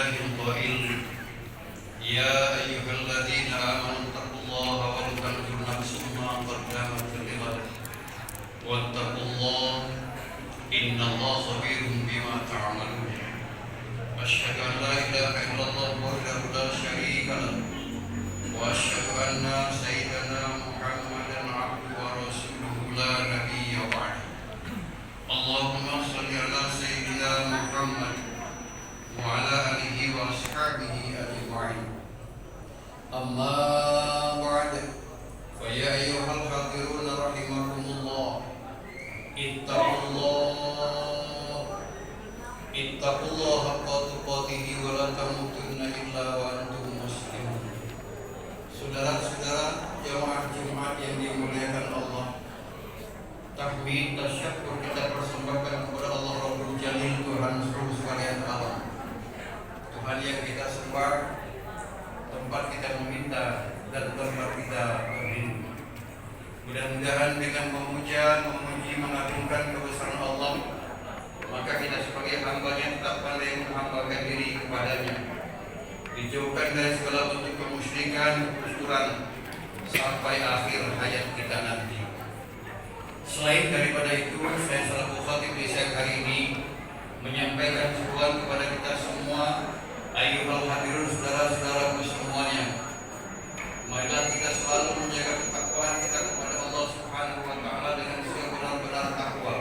الله القائل يا أيها الذين آمنوا اتقوا الله ولتنظر نفس ما قدمت لغد واتقوا الله إن الله خبير بما تعملون أشهد أن لا إله إلا الله وحده لا شريك له وأشهد أن سيدنا محمدا عبده ورسوله لا نبي بعده اللهم صل على سيدنا محمد وعلى آله وأصحابه أجمعين أما بعد فيا أيها الحاضرون رحمكم الله اتقوا الله حق تقاته ولا تموتن إلا وأنتم مسلمون. Saudara-saudara jamaah Jumat yang dimuliakan Allah, tahmid dan syukur kita persembahkan kepada Allah Rabbul Jalil, Tuhan seluruh sekalian alam, Tuhan yang kita sembah, tempat kita meminta dan tempat kita berlindung. Mudah-mudahan dengan memuja, memuji, mengagungkan kebesaran Allah, maka kita sebagai hamba-Nya tetap pandai menghambakan diri kepadanya, dijauhkan dari segala bentuk kemusyrikan, kekufuran sampai akhir hayat kita nanti. Selain daripada itu, saya selaku khatib di siang hari ini menyampaikan seruan kepada kita semua, ayyuhal hadirun, saudara-saudaraku semuanya. Marilah kita selalu menjaga ketakwaan kita kepada Allah Subhanahu wa taala dengan sebenar-benar takwa,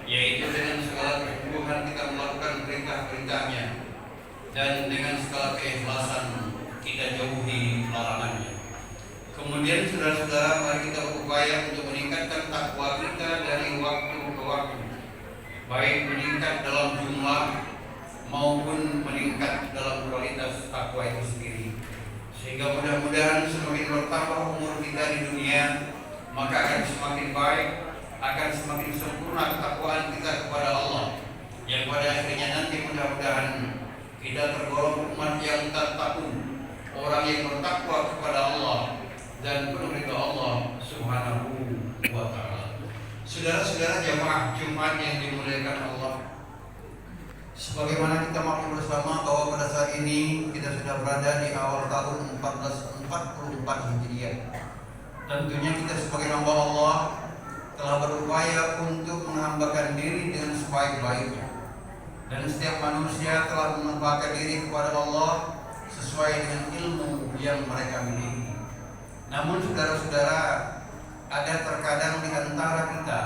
yaitu dengan segala kesungguhan kita melakukan perintah-perintahnya dan dengan segala keikhlasan kita jauhi larangannya. Kemudian saudara-saudara, mari kita berupaya untuk meningkatkan takwa kita dari waktu ke waktu, baik meningkat dalam jumlah maupun meningkat dalam kualitas takwa itu sendiri, sehingga mudah-mudahan semakin bertambah umur kita di dunia, maka akan semakin baik, akan semakin sempurna ketakwaan kita kepada Allah, yang pada akhirnya nanti mudah-mudahan kita tergolong umat yang tattaqun, orang yang bertakwa kepada Allah dan penuh ridha Allah Subhanahu wa taala. Saudara-saudara jamaah Jumat yang dimuliakan Allah, sebagaimana kita maklum bersama bahwa pada saat ini kita sudah berada di awal tahun 1444 Hijriah. Tentunya kita sebagai hamba Allah telah berupaya untuk menghambakan diri dengan sebaik-baiknya, dan setiap manusia telah menghambakan diri kepada Allah sesuai dengan ilmu yang mereka miliki. Namun saudara-saudara, ada terkadang di antara kita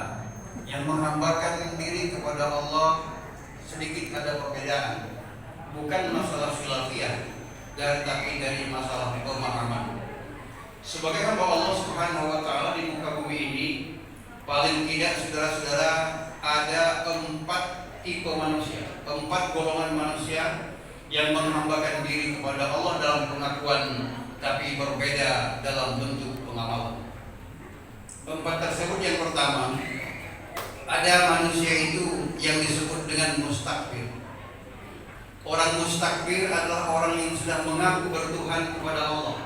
yang menghambakan diri kepada Allah sedikit ada perbedaan, bukan masalah khilafiyah, tapi dari masalah pemahaman. Sebagai hamba Allah Subhanahu wa taala di muka bumi ini, paling tidak saudara-saudara ada 4 tipe manusia, 4 golongan manusia yang menghambakan diri kepada Allah dalam pengakuan, tapi berbeda dalam bentuk pengamalan. 4 tersebut, yang pertama, ada manusia itu yang disebut dengan mustakbir. Orang mustakbir adalah orang yang sudah mengaku bertuhan kepada Allah,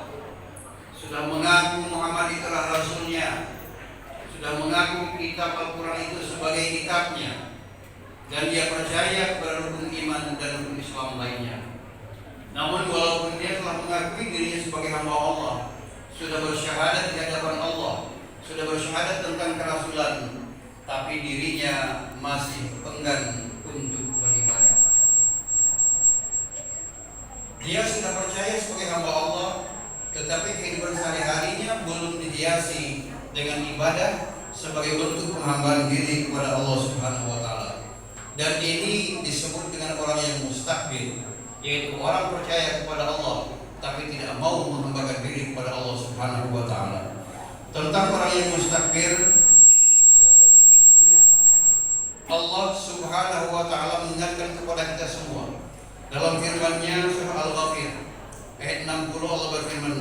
sudah mengaku Muhammad itulah Rasulnya, sudah mengaku kitab Al-Quran itu sebagai kitabnya, dan dia percaya kepada rukun iman dan rukun Islam lainnya. Namun walaupun dia telah mengakui dirinya sebagai hamba Allah, sudah bersyahadat di hadapan Allah, sudah bersyahadat tentang kerasulan, tapi dirinya masih enggan untuk beribadah. Dia sudah percaya sebagai hamba Allah, tetapi kehidupan sehari-harinya belum dihiasi dengan ibadah sebagai bentuk penghambaan diri kepada Allah Subhanahu wa taala. Dan ini disebut dengan orang yang mustakbir, yaitu orang percaya kepada Allah tapi tidak mau menghambakan diri kepada Allah Subhanahu wa taala. Tentang orang yang mustakbir, Allah Subhanahu wa taala mengingatkan kepada kita semua dalam firman-Nya surah Al-Ghafir ayat 60. Allah berfirman,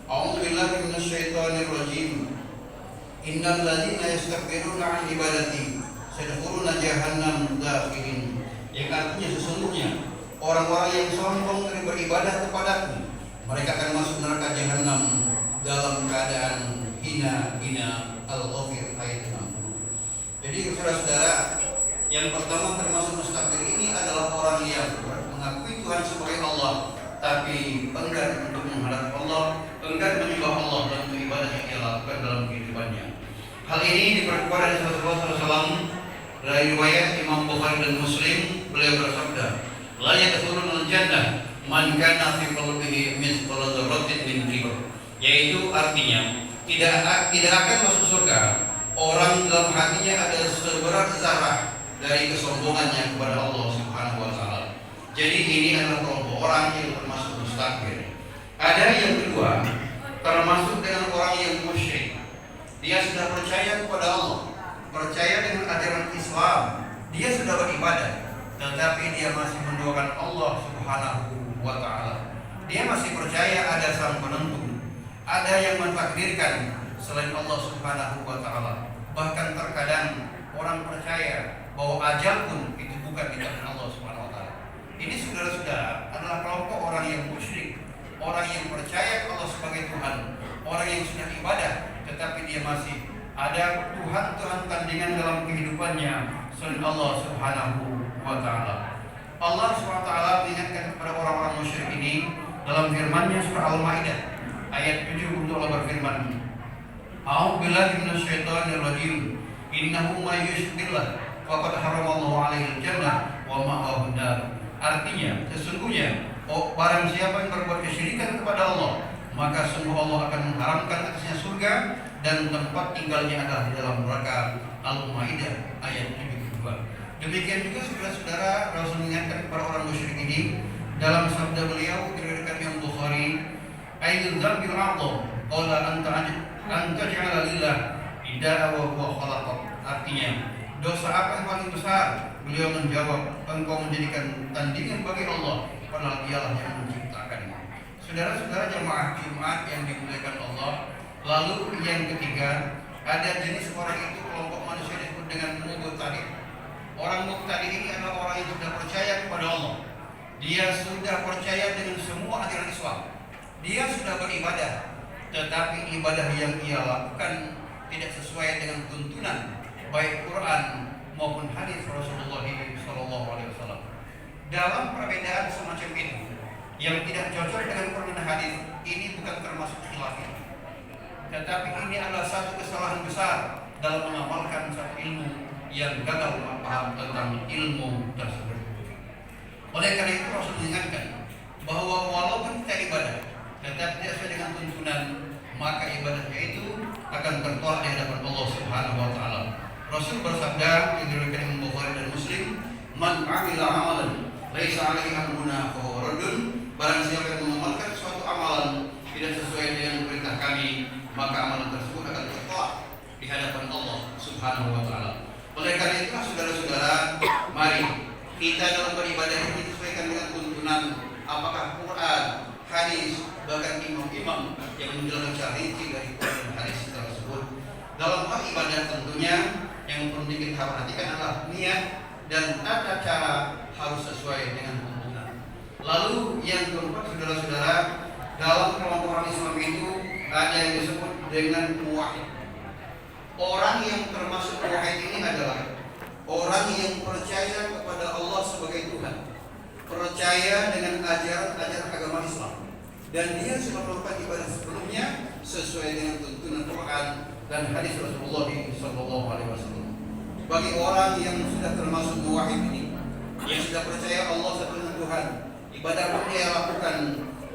A'udzu billahi minasyaitonir rajim. Innal ladzina yastakbiruna 'an ibadati sayadkhuluna jahannam dakhirin. Yang artinya sesungguhnya orang-orang yang sombong dari beribadah kepadaku, mereka akan masuk neraka jahanam dalam keadaan hina. Al-Ghafir ayat 60. Jadi saudara-saudara, yang pertama termasuk mustakbir ini adalah orang yang mengakui Tuhan sebagai Allah, tapi enggan untuk menghadap Allah, enggan menyembah Allah dan untuk ibadah yang ia lakukan dalam kehidupannya. Hal ini diperkuat dari Rasulullah SAW dari riwayat Imam Bukhari dan Muslim. Beliau bersabda, la yadkhulul jannah man kana fi qalbihi mithqala dzarratin min kibr, yaitu artinya tidak akan masuk surga orang dalam hatinya ada seberat zarah dari kesombongannya kepada Allah Subhanahu wa taala. Jadi ini adalah kelompok orang yang termasuk mustakbir. Ada yang kedua, termasuk dengan orang yang musyrik. Dia sudah percaya kepada Allah, percaya dengan ajaran Islam, dia sudah beribadah, tetapi dia masih mendoakan Allah Subhanahu wa taala. Dia masih percaya ada sang penentu, ada yang mentakdirkan selain Allah Subhanahu wa taala. Bahkan terkadang orang percaya bahwa ajal pun itu bukan di tangan Allah Subhanahu wa taala. Ini saudara-saudara adalah kelompok orang yang musyrik, orang yang percaya Allah sebagai Tuhan, orang yang sudah ibadah, tetapi dia masih ada Tuhan tandingan dalam kehidupannya selain Allah Subhanahu wa taala. Allah Subhanahu wa taala mengingatkan kepada orang-orang musyrik ini dalam firman-Nya surah Al-Maidah ayat 7. Allah berfirman, A'udzu billahi minasyaitonir rajim. Innahu may yusyrik billah faqad haramallahu 'alaihi al-jannah wa ma'wahu an-nar. Artinya, sesungguhnya barang siapa yang berbuat kesyirikan kepada Allah, maka sungguh Allah akan mengharamkan atasnya surga dan tempat tinggalnya adalah di dalam neraka. Al-Maidah ayat 72. Demikian juga saudara-saudara, Rasul mengingatkan kepada orang musyrik ini dalam sabda beliau diriwayatkan Imam Bukhari, ayyul dzambil a'dham qala anta ja'ala lillah ida'a wa huwa khalaqak. Artinya, dosa apa yang paling besar? Beliau menjawab, engkau menjadikan tandingan bagi Allah, padahal dialah yang menciptakannya. Saudara-saudara jemaah Jumat yang dimuliakan Allah. Lalu yang ketiga, ada jenis orang itu kelompok manusia disebut dengan mubtadi'. Orang mubtadi' ini adalah orang yang sudah percaya kepada Allah. Dia sudah percaya dengan semua ajaran Islam. Dia sudah beribadah, tetapi ibadah yang ia lakukan tidak sesuai dengan tuntunan baik Quran maupun hadis Rasulullah SAW. Dalam perbedaan semacam itu yang tidak cocok dengan Quran dan hadis, ini bukan termasuk khilaf, tetapi ini adalah satu kesalahan besar dalam mengamalkan satu ilmu yang gagal paham tentang ilmu tersebut. Oleh karena itu Rasul mengingatkan bahwa walaupun kita ibadah tetapi tidak sesuai dengan tuntunan, maka ibadahnya itu akan tertolak di hadapan Allah Subhanahu wa taala. Rasul bersabda yang diriwayatkan Imam Bukhari dan Muslim, "Man 'amila 'amalan laisa 'alaihi amruna fa huwa raddun." Barang siapa yang mengamalkan suatu amalan tidak sesuai dengan perintah kami, maka amalan tersebut akan tertolak di hadapan Allah Subhanahu wa taala. Oleh karena itu, saudara-saudara, mari kita dalam beribadah ini disesuaikan dengan tuntunan apakah Quran, hadis, bahkan imam-imam yang menjelaskan secara rinci dari Quran dan hadis tersebut. Dalam hal ibadah tentunya yang penting kita perhatikan adalah niat dan tata cara harus sesuai dengan tuntunan. Lalu yang keempat, saudara-saudara, dalam kelompok orang Islam itu ada yang disebut dengan muwahhid. Orang yang termasuk muwahhid ini adalah orang yang percaya kepada Allah sebagai Tuhan, percaya dengan ajaran agama Islam, dan dia sudah melakukan ibadah sebelumnya sesuai dengan tuntunan Quran dan hadis Rasulullah SAW. Bagi orang yang sudah termasuk muwahhid ini, yang sudah percaya Allah sebagai Tuhan, ibadah pun dia lakukan,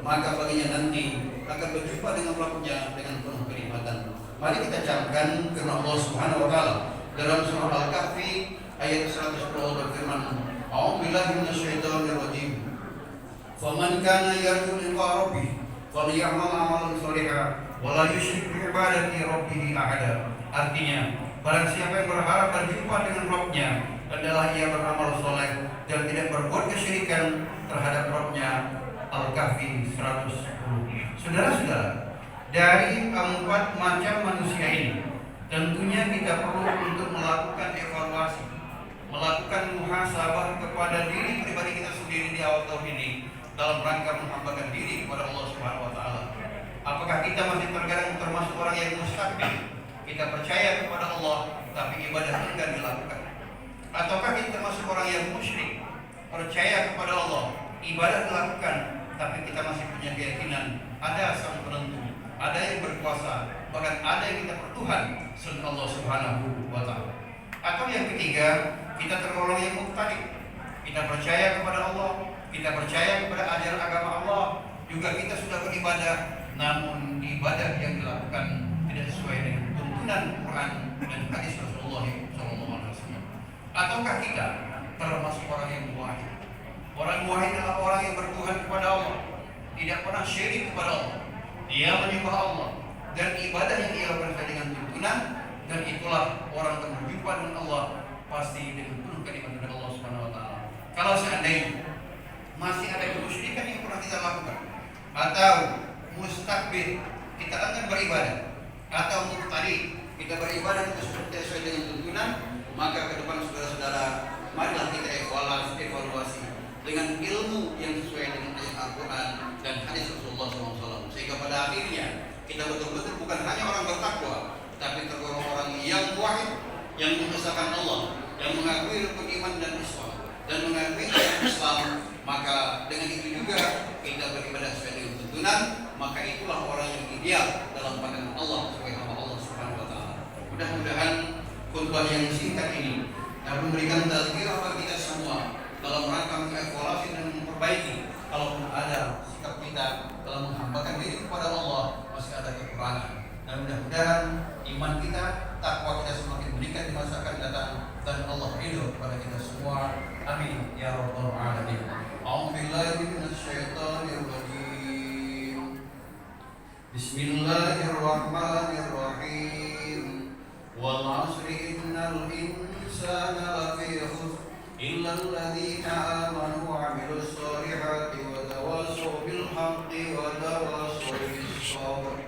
maka baginya nanti akan berjumpa dengan Rabbnya dengan penuh kenikmatan. Mari kita camkan firman Allah Subhanahu wa taala dalam surah Al-Kahfi ayat 110 berfirman, A'udzu billahi minasyaitonir rajim. Faman kana yarju liqa rabbih falyamal 'amalan shalihan wa la yusyrik bi ibadati rabbih ahada. Artinya, barang siapa yang berharap berjumpa dengan Rabbnya, adalah ia beramal soleh dan tidak berbuat kesyirikan terhadap Rabbnya. Al-Kahfi 110. Saudara-saudara, dari keempat macam manusia ini, tentunya kita perlu untuk melakukan evaluasi, melakukan muhasabah kepada diri pribadi kita sendiri di awal tahun ini dalam rangka menghambakan diri kepada Allah Subhanahu wa taala. Apakah kita masih terkadang termasuk orang yang mustakbir? Kita percaya kepada Allah tapi ibadah enggan dilakukan. Ataukah kita termasuk orang yang musyrik, percaya kepada Allah, ibadah dilakukan, tapi kita masih punya keyakinan ada sang penentu, ada yang berkuasa, bahkan ada yang kita bertuhan selain Allah Subhanahu wa Ta'ala. Atau yang ketiga, kita tergolong yang mubtadi'. Kita percaya kepada Allah, kita percaya kepada ajaran agama Allah, juga kita sudah beribadah, namun ibadah yang dilakukan tidak sesuai dengan tuntunan Quran dan hadis Rasulullah SAW. Ataukah kita termasuk orang yang muwahhid? Orang muwahhid adalah orang yang bertuhan kepada Allah, tidak pernah syirik kepada Allah. Dia menyembah Allah dan ibadah yang ia lakukan sesuai dengan tuntunan, dan itulah orang yang berjumpa dengan Allah pasti dengan penuh keimanan kepada Allah Subhanahu wa Ta'ala. Kalau seandainya masih ada kemusyrikan yang pernah kita lakukan, atau mustakbir, kita akan beribadah, atau mubtadi', kita beribadah itu sesuai dengan tuntunan, maka ke depan saudara-saudara, marilah kita evaluasi dengan ilmu yang sesuai dengan ayat Al-Quran dan hadis Rasulullah SAW, sehingga pada akhirnya kita betul-betul bukan hanya orang bertakwa, tapi tergolong orang yang muwahhid, yang mengesahkan Allah, yang mengakui rukun iman dan Islam, dan mengakui ayat Islam. Maka dengan itu juga kita beribadah sesuai dengan tuntunan, maka itulah orang yang ideal dalam pandangan Allah sebagai hamba Allah Subhanahu wa Ta'ala. Mudah-mudahan khutbah yang singkat ini dapat memberikan tazkirah bagi kita semua dalam rangka mengevaluasi dan memperbaiki kalaupun ada sikap kita dalam menghambakan diri kepada Allah masih ada kekurangan. Dan mudah-mudahan iman kita, takwa kita semakin meningkat di masa akan datang, dan Allah ridho kepada kita semua. Amin ya rabbal alamin. A'udzu billahi minasyaitonir rajim. Bismillahirrahmanirrahim. Wal 'asri innal insana lafi khusr illa alladziina aamanu wa 'amilus shalihaati wa tawassaw bil haqqi wa tawassaw bis sabr.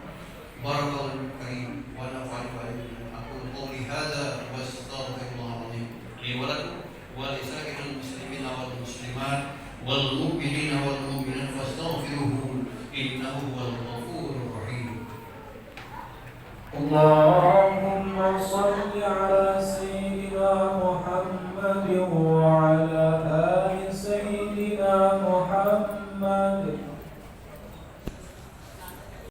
Barakallahu karim wa nafa'ani wa iyyakum. Aqulu qouli hadza wa astaghfirullahal azim li wa lakum wa li sa'iril muslimina wal muslimat wal mu'minina wal mu'minat fastaghfiruhu innahu huwal ghafurur rahim. Allah